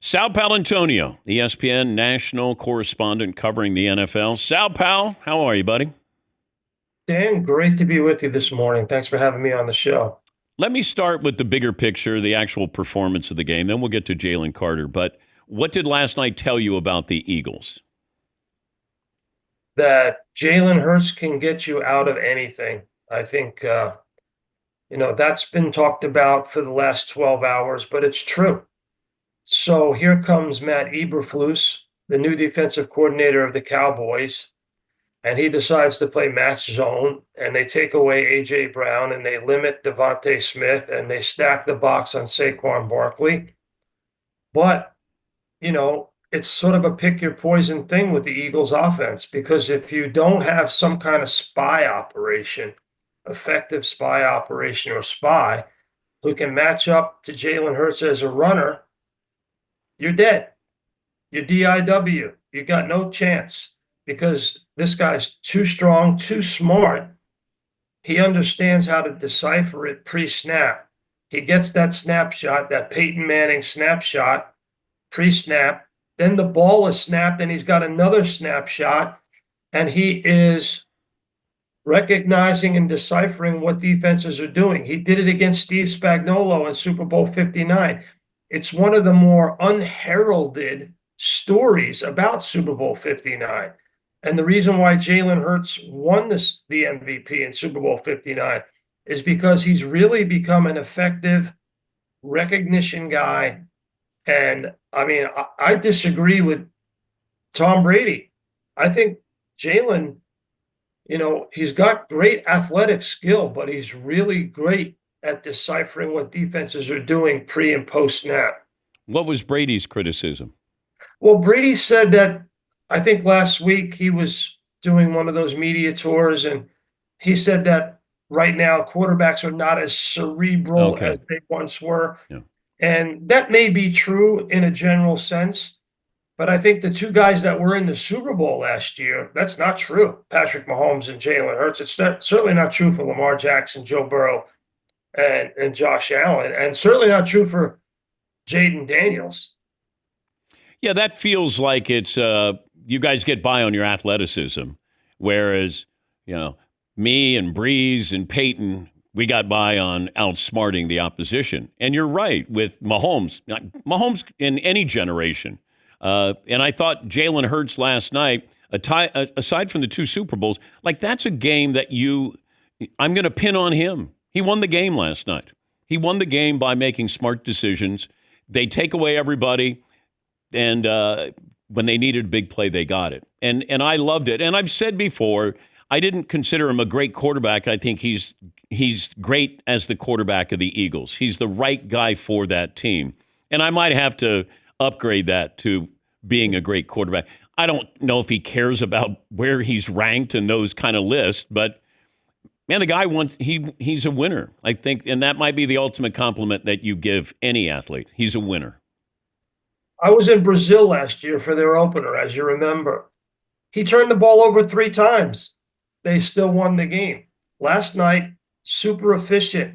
Sal Paolantonio, ESPN national correspondent covering the NFL. Sal Pal, how are you, buddy? Dan, great to be with you this morning. Thanks for having me on the show. Let me start with the bigger picture, the actual performance of the game. Then we'll get to Jalen Carter. But what did last night tell you about the Eagles? That Jalen Hurts can get you out of anything. I think, that's been talked about for the last 12 hours, but it's true. So here comes Matt Eberflus, the new defensive coordinator of the Cowboys, and he decides to play match zone, and they take away A.J. Brown, and they limit Devontae Smith, and they stack the box on Saquon Barkley. But it's sort of a pick your poison thing with the Eagles offense, because if you don't have some kind of spy operation, effective spy operation or spy who can match up to Jalen Hurts as a runner, you're dead. You're DIW. You got no chance because this guy's too strong, too smart. He understands how to decipher it pre-snap. He gets that snapshot, that Peyton Manning snapshot, pre-snap. Then the ball is snapped and he's got another snapshot, and he is recognizing and deciphering what defenses are doing. He did it against Steve Spagnuolo in Super Bowl 59. It's one of the more unheralded stories about Super Bowl 59. And the reason why Jalen Hurts won the MVP in Super Bowl 59 is because he's really become an effective recognition guy. And I disagree with Tom Brady. I think Jalen, he's got great athletic skill, but he's really great at deciphering what defenses are doing pre and post snap. What was Brady's criticism? Well, Brady said that, I think last week he was doing one of those media tours, and he said that right now quarterbacks are not as cerebral as they once were. Yeah. And that may be true in a general sense, but I think the two guys that were in the Super Bowl last year, that's not true. Patrick Mahomes and Jalen Hurts. It's certainly not true for Lamar Jackson, Joe Burrow, and Josh Allen, and certainly not true for Jaden Daniels. Yeah, that feels like it's you guys get by on your athleticism, whereas me and Breeze and Peyton, we got by on outsmarting the opposition. And you're right with Mahomes. Mahomes in any generation. And I thought Jalen Hurts last night, aside from the two Super Bowls, that's a game that I'm going to pin on him. He won the game last night. He won the game by making smart decisions. They take away everybody, and when they needed a big play, they got it. And I loved it. And I've said before, I didn't consider him a great quarterback. I think he's great as the quarterback of the Eagles. He's the right guy for that team. And I might have to upgrade that to being a great quarterback. I don't know if he cares about where he's ranked in those kind of lists, but man, the guy he's a winner, I think, and that might be the ultimate compliment that you give any athlete. He's a winner. I was in Brazil last year for their opener, as you remember. He turned the ball over 3 times. They still won the game. Last night, super efficient,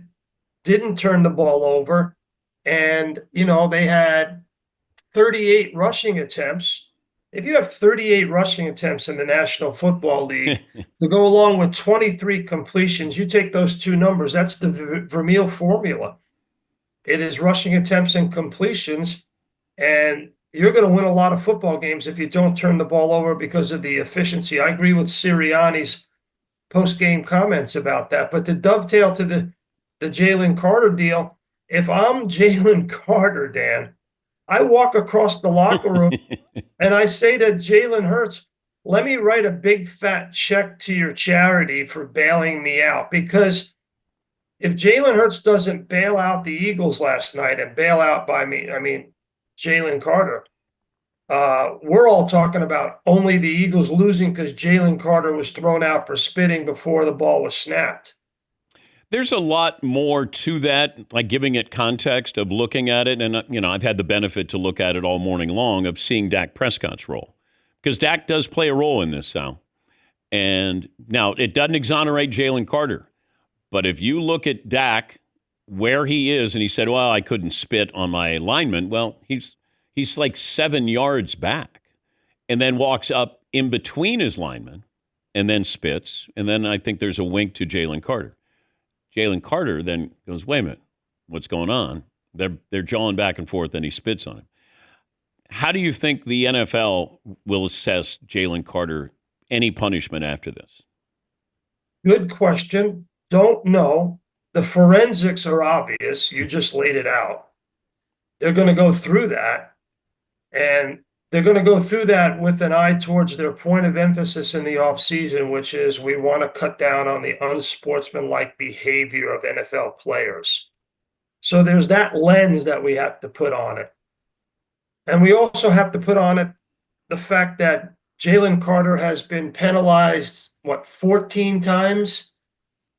didn't turn the ball over, and, they had 38 rushing attempts. If you have 38 rushing attempts in the National Football League to go along with 23 completions, you take those two numbers, that's the Vermeil formula. It is rushing attempts and completions, and you're going to win a lot of football games if you don't turn the ball over because of the efficiency. I agree with Sirianni's post-game comments about that. But to dovetail to the Jalen Carter deal, if I'm Jalen Carter, Dan, I walk across the locker room and I say to Jalen Hurts, let me write a big fat check to your charity for bailing me out. Because if Jalen Hurts doesn't bail out the Eagles last night and bail out Jalen Carter, we're all talking about only the Eagles losing because Jalen Carter was thrown out for spitting before the ball was snapped. There's a lot more to that, like giving it context of looking at it. And, I've had the benefit to look at it all morning long of seeing Dak Prescott's role. Because Dak does play a role in this, Sal. And now it doesn't exonerate Jalen Carter. But if you look at Dak, where he is, and he said, well, I couldn't spit on my lineman. Well, he's He's like 7 yards back and then walks up in between his linemen and then spits. And then I think there's a wink to Jalen Carter. Jalen Carter then goes, wait a minute, what's going on? They're jawing back and forth and he spits on him. How do you think the NFL will assess Jalen Carter? Any punishment after this? Good question. Don't know. The forensics are obvious. You just laid it out. They're going to go through that. And they're going to go through that with an eye towards their point of emphasis in the offseason, which is we want to cut down on the unsportsmanlike behavior of NFL players. So there's that lens that we have to put on it. And we also have to put on it the fact that Jalen Carter has been penalized, 14 times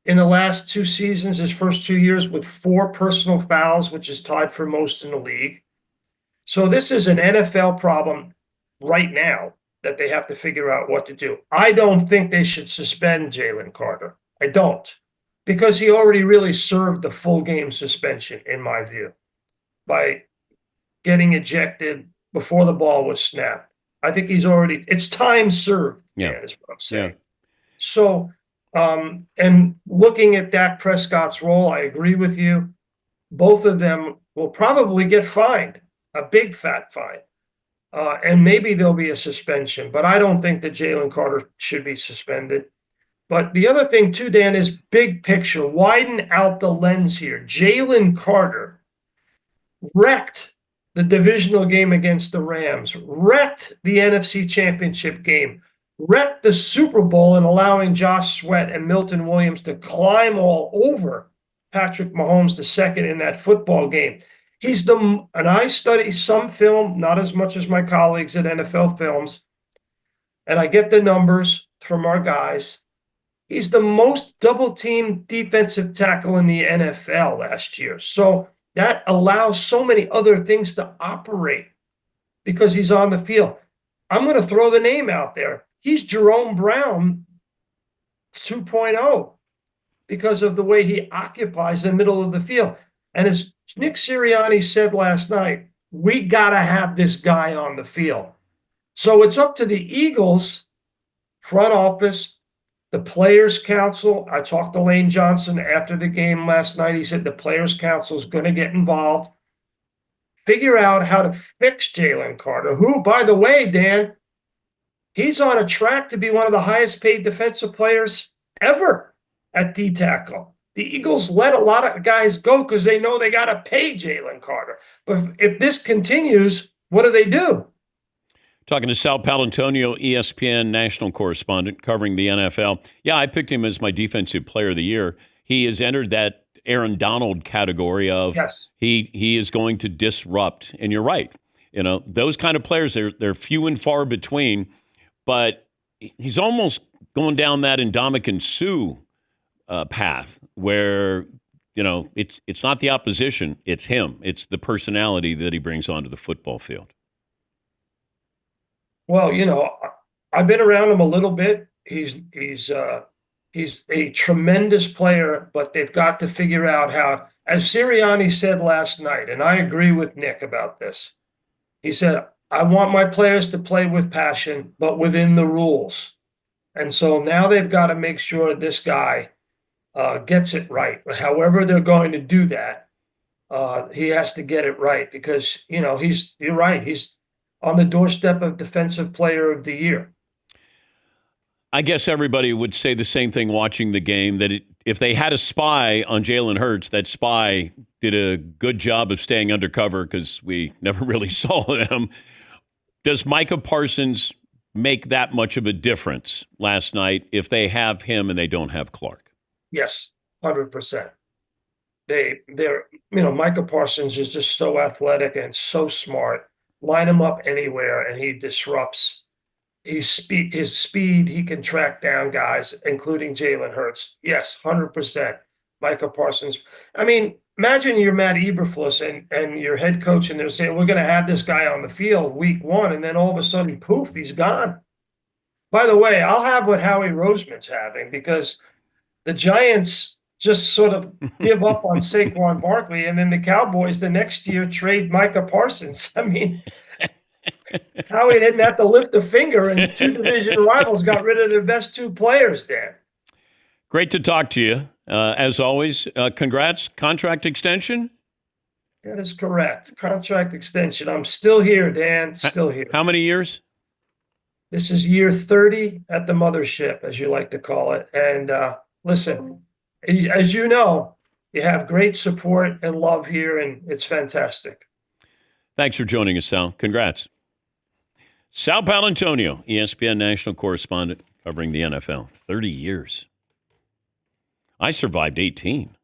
in the last 2 seasons, his first 2 years, with 4 personal fouls, which is tied for most in the league. So this is an NFL problem right now that they have to figure out what to do. I don't think they should suspend Jalen Carter. I don't, because he already really served the full game suspension, in my view, by getting ejected before the ball was snapped. I think it's time served, man, is what I'm saying. Yeah. So, and looking at Dak Prescott's role, I agree with you. Both of them will probably get fined, a big fat fine. And maybe there'll be a suspension, but I don't think that Jalen Carter should be suspended. But the other thing too, Dan, is big picture, widen out the lens here. Jalen Carter wrecked the divisional game against the Rams, wrecked the NFC Championship game, wrecked the Super Bowl in allowing Josh Sweat and Milton Williams to climb all over Patrick Mahomes II in that football game. And I study some film, not as much as my colleagues at NFL Films, and I get the numbers from our guys. He's the most double-team defensive tackle in the NFL last year. So that allows so many other things to operate because he's on the field. I'm going to throw the name out there. He's Jerome Brown 2.0 because of the way he occupies the middle of the field. And as Nick Sirianni said last night, we got to have this guy on the field. So it's up to the Eagles front office, the Players Council. I talked to Lane Johnson after the game last night. He said the Players Council is going to get involved, figure out how to fix Jalen Carter, who, by the way, Dan, he's on a track to be one of the highest paid defensive players ever at D-tackle. The Eagles let a lot of guys go because they know they got to pay Jalen Carter. But if this continues, what do? Talking to Sal Paolantonio, ESPN national correspondent covering the NFL. Yeah, I picked him as my defensive player of the year. He has entered that Aaron Donald category of he is going to disrupt. And you're right. You know, those kind of players, they're few and far between. But he's almost going down that Ndamukong Suh path where, you know, it's not the opposition, it's him. It's the personality that he brings onto the football field. Well, you know, I've been around him a little bit. He's a tremendous player, but they've got to figure out how, as Sirianni said last night, and I agree with Nick about this. He said, I want my players to play with passion, but within the rules. And so now they've got to make sure this guy gets it right. However they're going to do that, he has to get it right because, you know, you're right. He's on the doorstep of Defensive Player of the Year. I guess everybody would say the same thing watching the game, that if they had a spy on Jalen Hurts, that spy did a good job of staying undercover because we never really saw them. Does Micah Parsons make that much of a difference last night if they have him and they don't have Clark? Yes, 100%. Micah Parsons is just so athletic and so smart. Line him up anywhere, and he disrupts. His speed, he can track down guys, including Jalen Hurts. Yes, 100%. Micah Parsons. I mean, imagine you're Matt Eberflus and your head coach, and they're saying, we're going to have this guy on the field week 1, and then all of a sudden, poof, he's gone. By the way, I'll have what Howie Roseman's having because the Giants just sort of give up on Saquon Barkley, and then the Cowboys the next year trade Micah Parsons. I mean, Howie didn't have to lift a finger, and two division rivals got rid of their best two players, Dan. Great to talk to you. As always, congrats. Contract extension? That is correct. Contract extension. I'm still here, Dan. Still here. How many years? This is year 30 at the mothership, as you like to call it. And listen, as you know, you have great support and love here, and it's fantastic. Thanks for joining us, Sal. Congrats. Sal Paolantonio, ESPN national correspondent covering the NFL. 30 years. I survived 18.